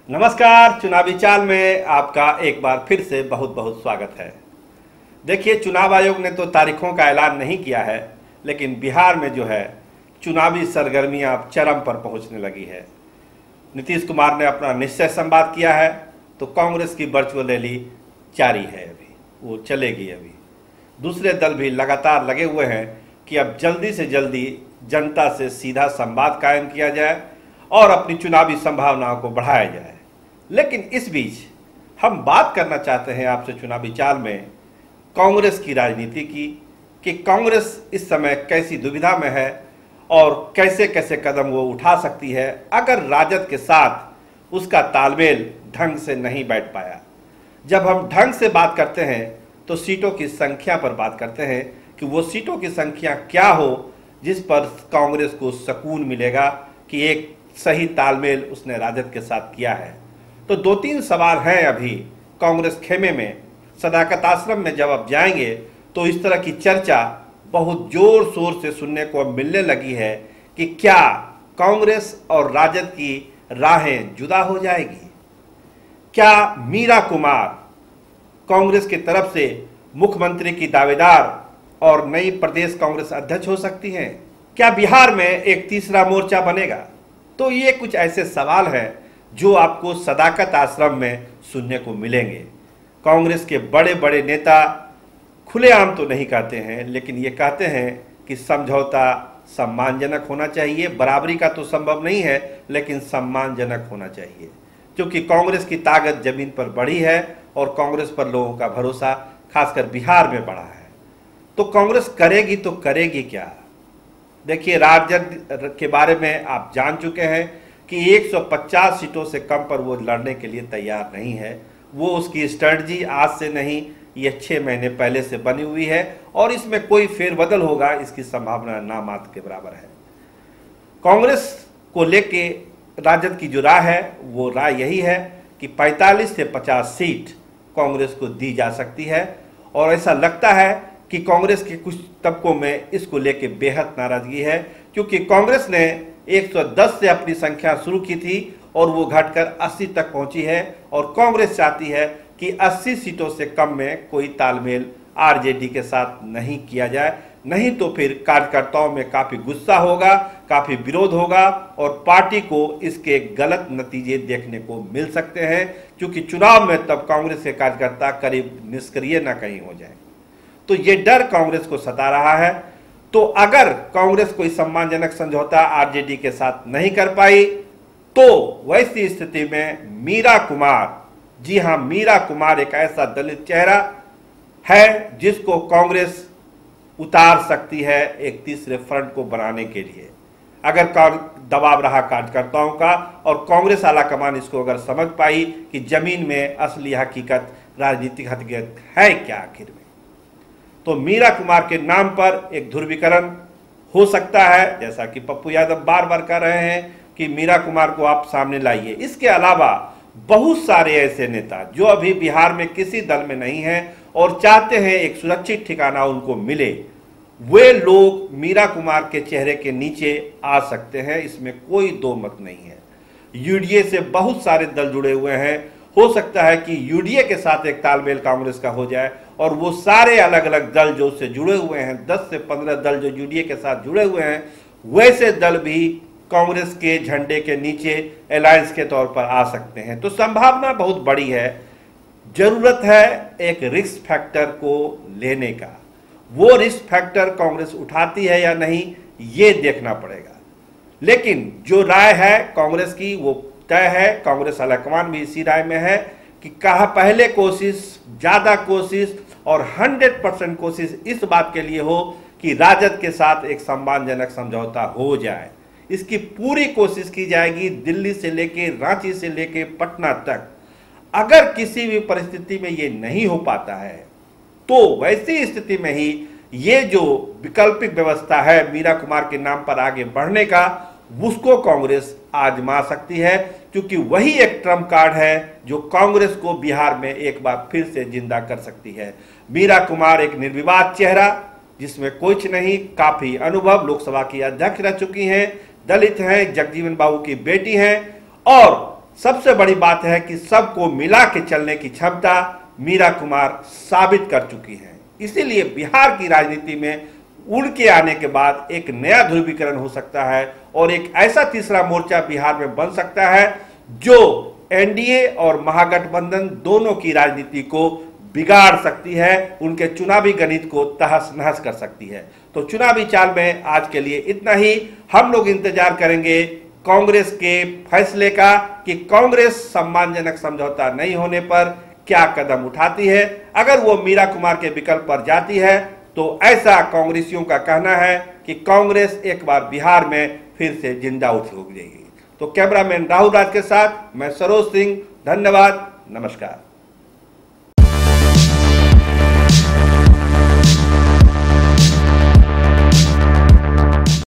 नमस्कार। चुनावी चाल में आपका एक बार फिर से बहुत बहुत स्वागत है। देखिए, चुनाव आयोग ने तो तारीखों का ऐलान नहीं किया है, लेकिन बिहार में जो है चुनावी सरगर्मियां अब चरम पर पहुंचने लगी है। नीतीश कुमार ने अपना निश्चय संवाद किया है, तो कांग्रेस की वर्चुअल रैली जारी है, अभी वो चलेगी। अभी दूसरे दल भी लगातार लगे हुए हैं कि अब जल्दी से जल्दी जनता से सीधा संवाद कायम किया जाए और अपनी चुनावी संभावनाओं को बढ़ाया जाए। लेकिन इस बीच हम बात करना चाहते हैं आपसे चुनावी चाल में कांग्रेस की राजनीति की, कि कांग्रेस इस समय कैसी दुविधा में है और कैसे कैसे कदम वो उठा सकती है अगर राजद के साथ उसका तालमेल ढंग से नहीं बैठ पाया। जब हम ढंग से बात करते हैं तो सीटों की संख्या पर बात करते हैं कि वो सीटों की संख्या क्या हो जिस पर कांग्रेस को सुकून मिलेगा कि एक सही तालमेल उसने राजद के साथ किया है। तो दो तीन सवाल हैं अभी कांग्रेस खेमे में। सदाकत आश्रम में जब आप जाएंगे तो इस तरह की चर्चा बहुत जोर शोर से सुनने को अब मिलने लगी है कि क्या कांग्रेस और राजद की राहें जुदा हो जाएगी। क्या मीरा कुमार कांग्रेस की तरफ से मुख्यमंत्री की दावेदार और नई प्रदेश कांग्रेस अध्यक्ष हो सकती हैं। क्या बिहार में एक तीसरा मोर्चा बनेगा। तो ये कुछ ऐसे सवाल हैं जो आपको सदाकत आश्रम में सुनने को मिलेंगे। कांग्रेस के बड़े बड़े नेता खुलेआम तो नहीं कहते हैं, लेकिन ये कहते हैं कि समझौता सम्मानजनक होना चाहिए। बराबरी का तो संभव नहीं है, लेकिन सम्मानजनक होना चाहिए, क्योंकि कांग्रेस की ताकत जमीन पर बढ़ी है और कांग्रेस पर लोगों का भरोसा खासकर बिहार में बढ़ा है। तो कांग्रेस करेगी तो करेगी क्या। देखिए, राजद के बारे में आप जान चुके हैं कि 150 सीटों से कम पर वो लड़ने के लिए तैयार नहीं है। वो उसकी स्ट्रेटजी आज से नहीं, ये 6 महीने पहले से बनी हुई है और इसमें कोई फेरबदल होगा इसकी संभावना नामात्र के बराबर है। कांग्रेस को लेके राजद की जो राय है वो राय यही है कि 45 से 50 सीट कांग्रेस को दी जा सकती है और ऐसा लगता है कि कांग्रेस के कुछ तबकों में इसको लेके बेहद नाराजगी है, क्योंकि कांग्रेस ने 110 से अपनी संख्या शुरू की थी और वो घटकर 80 तक पहुंची है और कांग्रेस चाहती है कि 80 सीटों से कम में कोई तालमेल आरजेडी के साथ नहीं किया जाए, नहीं तो फिर कार्यकर्ताओं में काफी गुस्सा होगा, काफी विरोध होगा और पार्टी को इसके गलत नतीजे देखने को मिल सकते हैं, क्योंकि चुनाव में तब कांग्रेस के कार्यकर्ता करीब निष्क्रिय न कहीं हो जाए। तो ये डर कांग्रेस को सता रहा है। तो अगर कांग्रेस कोई सम्मानजनक समझौता आरजेडी के साथ नहीं कर पाई तो वैसी स्थिति में मीरा कुमार, जी हां, मीरा कुमार एक ऐसा दलित चेहरा है जिसको कांग्रेस उतार सकती है एक तीसरे फ्रंट को बनाने के लिए। अगर दबाव रहा कार्यकर्ताओं का और कांग्रेस आलाकमान इसको अगर समझ पाई कि जमीन में असली हकीकत राजनीतिक हकीकत है क्या आखिर में, तो मीरा कुमार के नाम पर एक ध्रुवीकरण हो सकता है, जैसा कि पप्पू यादव बार बार कह रहे हैं कि मीरा कुमार को आप सामने लाइए। इसके अलावा बहुत सारे ऐसे नेता जो अभी बिहार में किसी दल में नहीं हैं और चाहते हैं एक सुरक्षित ठिकाना उनको मिले, वे लोग मीरा कुमार के चेहरे के नीचे आ सकते हैं, इसमें कोई दो मत नहीं है। यूडीए से बहुत सारे दल जुड़े हुए हैं, हो सकता है कि यूडीए के साथ एक तालमेल कांग्रेस का हो जाए और वो सारे अलग अलग दल जो उससे जुड़े हुए हैं, 10 से 15 दल जो यूडीए के साथ जुड़े हुए हैं, वैसे दल भी कांग्रेस के झंडे के नीचे अलायंस के तौर पर आ सकते हैं। तो संभावना बहुत बड़ी है। जरूरत है एक रिस्क फैक्टर को लेने का। वो रिस्क फैक्टर कांग्रेस उठाती है या नहीं, ये देखना पड़ेगा। लेकिन जो राय है कांग्रेस की वो तय है, कांग्रेस हाईकमान भी इसी राय में है कि कहा पहले कोशिश, ज्यादा कोशिश और 100% कोशिश इस बात के लिए हो कि राजद के साथ एक सम्मानजनक समझौता हो जाए। इसकी पूरी कोशिश की जाएगी, दिल्ली से लेके रांची से लेके पटना तक। अगर किसी भी परिस्थिति में ये नहीं हो पाता है तो वैसी स्थिति में ही ये जो वैकल्पिक व्यवस्था है मीरा कुमार के नाम पर आगे बढ़ने का, उसको कांग्रेस आजमा सकती है, क्योंकि वही एक ट्रम्प कार्ड है जो कांग्रेस को बिहार में एक बार फिर से जिंदा कर सकती है। मीरा कुमार एक निर्विवाद चेहरा जिसमें कुछ नहीं, काफी अनुभव, लोकसभा की अध्यक्ष रह चुकी हैं, दलित हैं, जगजीवन बाबू की बेटी हैं और सबसे बड़ी बात है कि सबको मिला के चलने की क्षमता मीरा कुमार साबित कर चुकी है। इसीलिए बिहार की राजनीति में उनके आने के बाद एक नया ध्रुवीकरण हो सकता है और एक ऐसा तीसरा मोर्चा बिहार में बन सकता है जो एनडीए और महागठबंधन दोनों की राजनीति को बिगाड़ सकती है, उनके चुनावी गणित को तहस नहस कर सकती है। तो चुनावी चाल में आज के लिए इतना ही। हम लोग इंतजार करेंगे कांग्रेस के फैसले का कि कांग्रेस सम्मानजनक समझौता नहीं होने पर क्या कदम उठाती है। अगर वो मीरा कुमार के विकल्प पर जाती है तो ऐसा कांग्रेसियों का कहना है कि कांग्रेस एक बार बिहार में फिर से जिंदा उठ जाएगी। तो कैमरामैन राहुल राज के साथ मैं सरोज सिंह, धन्यवाद, नमस्कार।